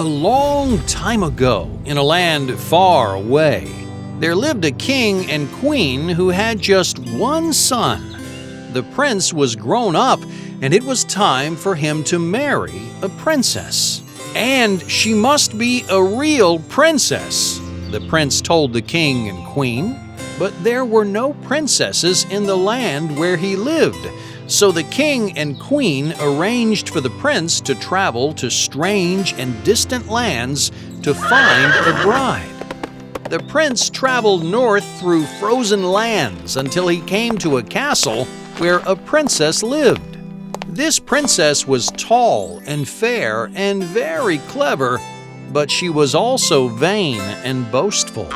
A long time ago, in a land far away, there lived a king and queen who had just one son. The prince was grown up, and it was time for him to marry a princess. And she must be a real princess, the prince told the king and queen. But there were no princesses in the land where he lived, so the king and queen arranged for the prince to travel to strange and distant lands to find a bride. The prince traveled north through frozen lands until he came to a castle where a princess lived. This princess was tall and fair and very clever, but she was also vain and boastful.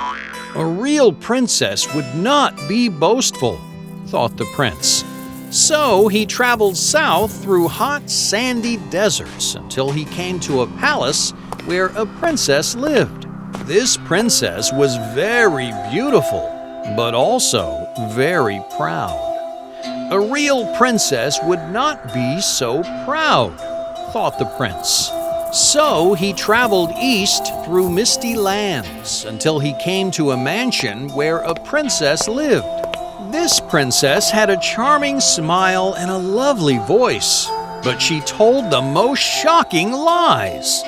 A real princess would not be boastful, thought the prince. So he traveled south through hot, sandy deserts until he came to a palace where a princess lived. This princess was very beautiful, but also very proud. A real princess would not be so proud, thought the prince. So he traveled east through misty lands until he came to a mansion where a princess lived. This princess had a charming smile and a lovely voice, but she told the most shocking lies.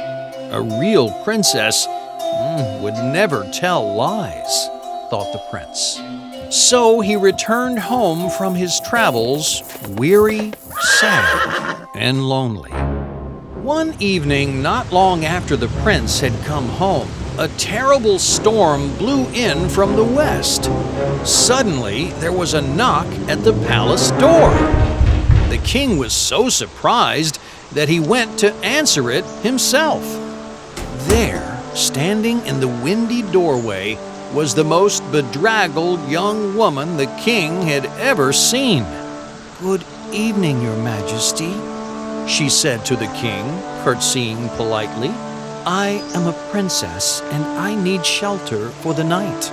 A real princess would never tell lies, thought the prince. So he returned home from his travels, weary, sad, and lonely. One evening, not long after the prince had come home, a terrible storm blew in from the west. Suddenly, there was a knock at the palace door. The king was so surprised that he went to answer it himself. There, standing in the windy doorway, was the most bedraggled young woman the king had ever seen. "Good evening, Your Majesty," she said to the king, curtsying politely. "I am a princess and I need shelter for the night.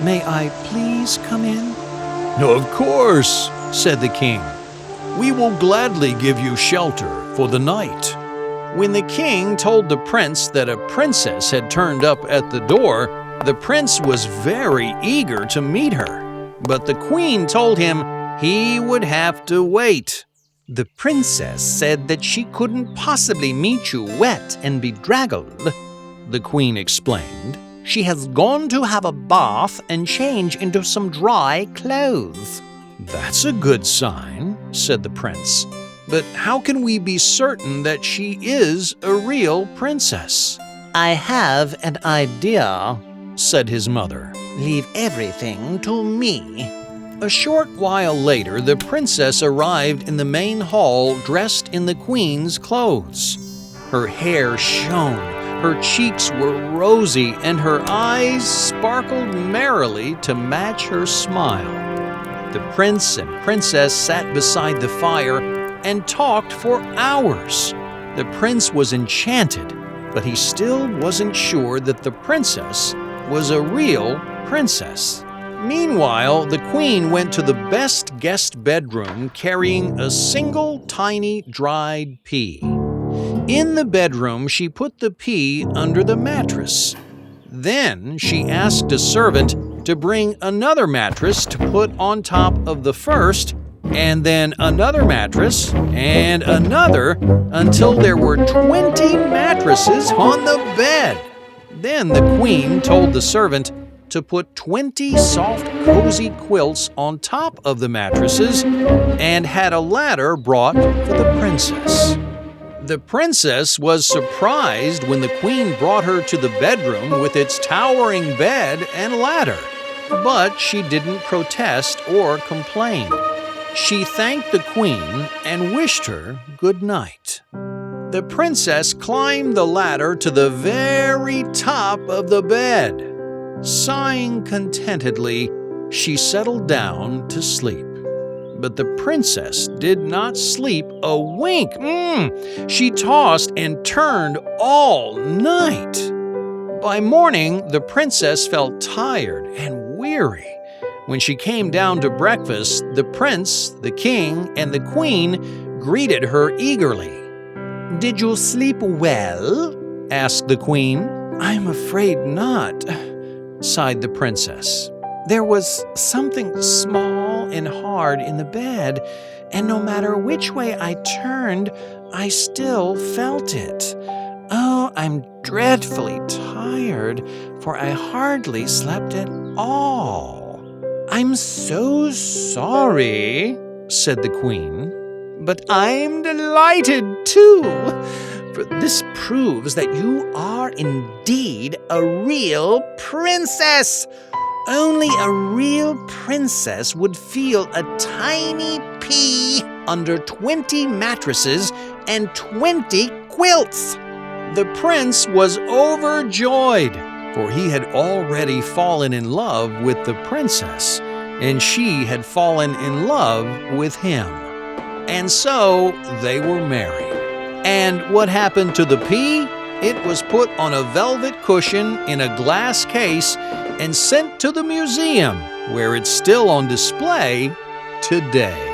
May I please come in?" "Of course," said the king. "We will gladly give you shelter for the night." When the king told the prince that a princess had turned up at the door, the prince was very eager to meet her. But the queen told him he would have to wait. "The princess said that she couldn't possibly meet you wet and bedraggled," the queen explained. "She has gone to have a bath and change into some dry clothes." "That's a good sign," said the prince. "But how can we be certain that she is a real princess?" "I have an idea," said his mother. "Leave everything to me." A short while later, the princess arrived in the main hall dressed in the queen's clothes. Her hair shone, her cheeks were rosy, and her eyes sparkled merrily to match her smile. The prince and princess sat beside the fire and talked for hours. The prince was enchanted, but he still wasn't sure that the princess was a real princess. Meanwhile, the queen went to the best guest bedroom carrying a single tiny dried pea. In the bedroom, she put the pea under the mattress. Then she asked a servant to bring another mattress to put on top of the first, and then another mattress, and another, until there were 20 mattresses on the bed. Then the queen told the servant to put 20 soft, cozy quilts on top of the mattresses and had a ladder brought for the princess. The princess was surprised when the queen brought her to the bedroom with its towering bed and ladder, but she didn't protest or complain. She thanked the queen and wished her good night. The princess climbed the ladder to the very top of the bed. Sighing contentedly, she settled down to sleep. But the princess did not sleep a wink. She tossed and turned all night. By morning, the princess felt tired and weary. When she came down to breakfast, the prince, the king, and the queen greeted her eagerly. "Did you sleep well?" asked the queen. "I'm afraid not," sighed the princess. "There was something small and hard in the bed, and no matter which way I turned, I still felt it. Oh, I'm dreadfully tired, for I hardly slept at all." "I'm so sorry," said the queen, "but I'm delighted too, for this proves that you are indeed a real princess. Only a real princess would feel a tiny pea under 20 mattresses and 20 quilts." The prince was overjoyed, for he had already fallen in love with the princess, and she had fallen in love with him. And so they were married. And what happened to the pea? It was put on a velvet cushion in a glass case and sent to the museum, where it's still on display today.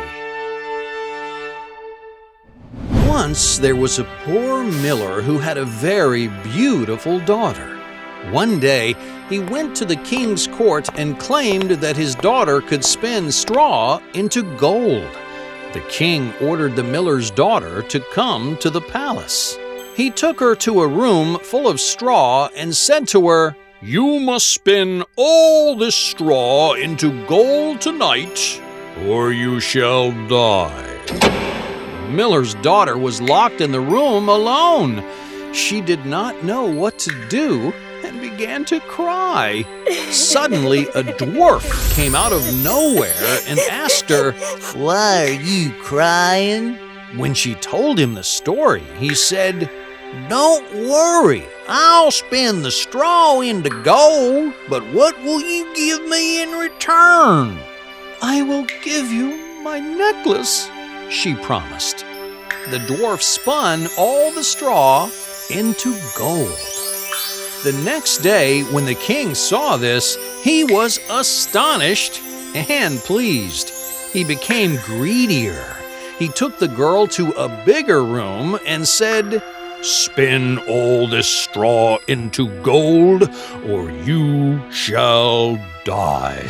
Once there was a poor miller who had a very beautiful daughter. One day, he went to the king's court and claimed that his daughter could spin straw into gold. The king ordered the miller's daughter to come to the palace. He took her to a room full of straw and said to her, "You must spin all this straw into gold tonight, or you shall die." The miller's daughter was locked in the room alone. She did not know what to do and began to cry. Suddenly, a dwarf came out of nowhere and asked her, "Why are you crying?" When she told him the story, he said, "Don't worry, I'll spin the straw into gold, but what will you give me in return?" "I will give you my necklace," she promised. The dwarf spun all the straw into gold. The next day, when the king saw this, he was astonished and pleased. He became greedier. He took the girl to a bigger room and said, "Spin all this straw into gold, or you shall die."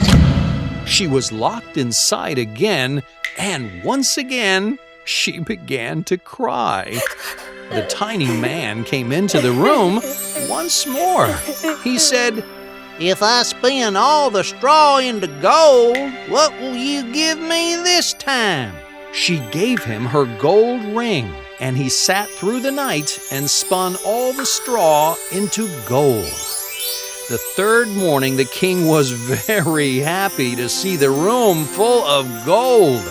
She was locked inside again, and once again, she began to cry. The tiny man came into the room once more. He said, "If I spin all the straw into gold, what will you give me this time?" She gave him her gold ring, and he sat through the night and spun all the straw into gold. The third morning, the king was very happy to see the room full of gold.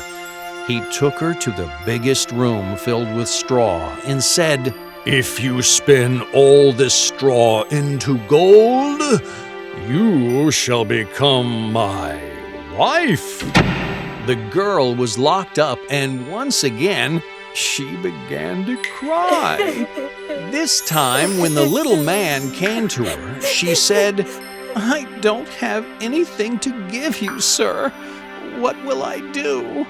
He took her to the biggest room filled with straw and said, "If you spin all this straw into gold, you shall become my wife." The girl was locked up, and once again, she began to cry. This time, when the little man came to her, she said, "I don't have anything to give you, sir. What will I do?"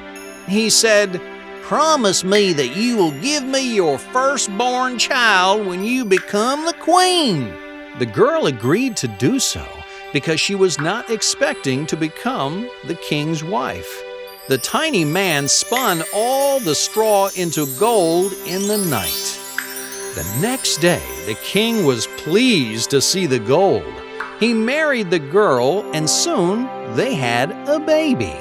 He said, "Promise me that you will give me your firstborn child when you become the queen." The girl agreed to do so because she was not expecting to become the king's wife. The tiny man spun all the straw into gold in the night. The next day, the king was pleased to see the gold. He married the girl, and soon they had a baby.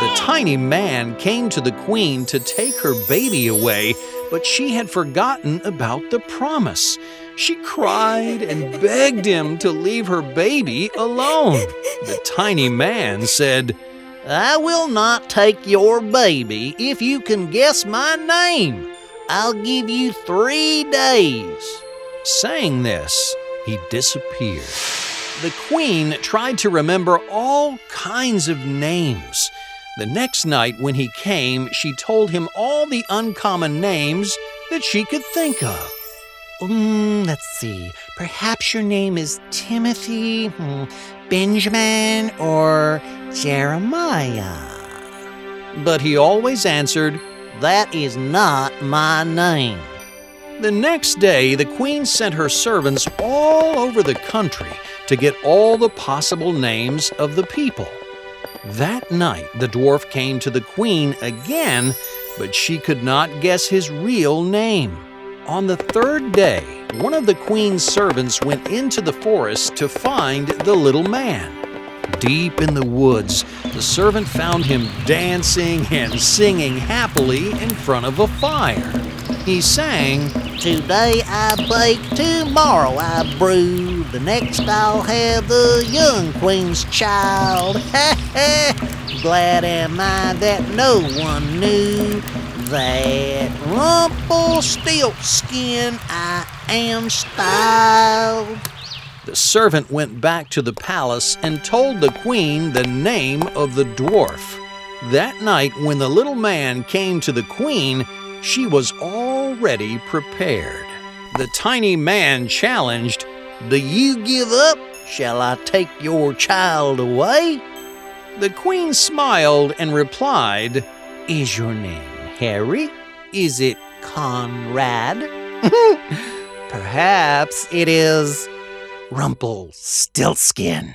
The tiny man came to the queen to take her baby away, but she had forgotten about the promise. She cried and begged him to leave her baby alone. The tiny man said, "I will not take your baby if you can guess my name. I'll give you 3 days. Saying this, he disappeared. The queen tried to remember all kinds of names. The next night when he came, she told him all the uncommon names that she could think of. Let's see. Perhaps your name is Timothy, Benjamin, or Jeremiah. But he always answered, "That is not my name." The next day, the queen sent her servants all over the country to get all the possible names of the people. That night, the dwarf came to the queen again, but she could not guess his real name. On the third day, one of the queen's servants went into the forest to find the little man. Deep in the woods, the servant found him dancing and singing happily in front of a fire. He sang, "Today I bake, tomorrow I brew. The next I'll have the young queen's child. Ha ha! Glad am I that no one knew that Rumpelstiltskin I am styled." The servant went back to the palace and told the queen the name of the dwarf. That night, when the little man came to the queen, she was already prepared. The tiny man challenged, "Do you give up? Shall I take your child away?" The queen smiled and replied, "Is your name Harry? Is it Conrad? Perhaps it is Rumpelstiltskin."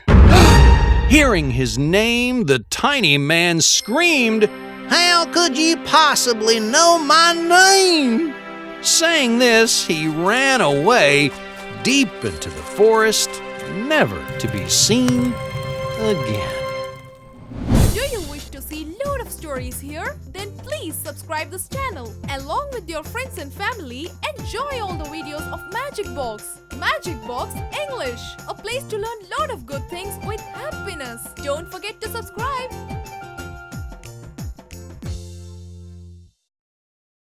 Hearing his name, the tiny man screamed, "How could you possibly know my name?" Saying this, he ran away deep into the forest, never to be seen again. Do you wish to see load of stories here? Then please subscribe this channel. Along with your friends and family, enjoy all the videos of Magicbox. Magicbox English, a place to learn lot of good things with happiness. Don't forget to subscribe.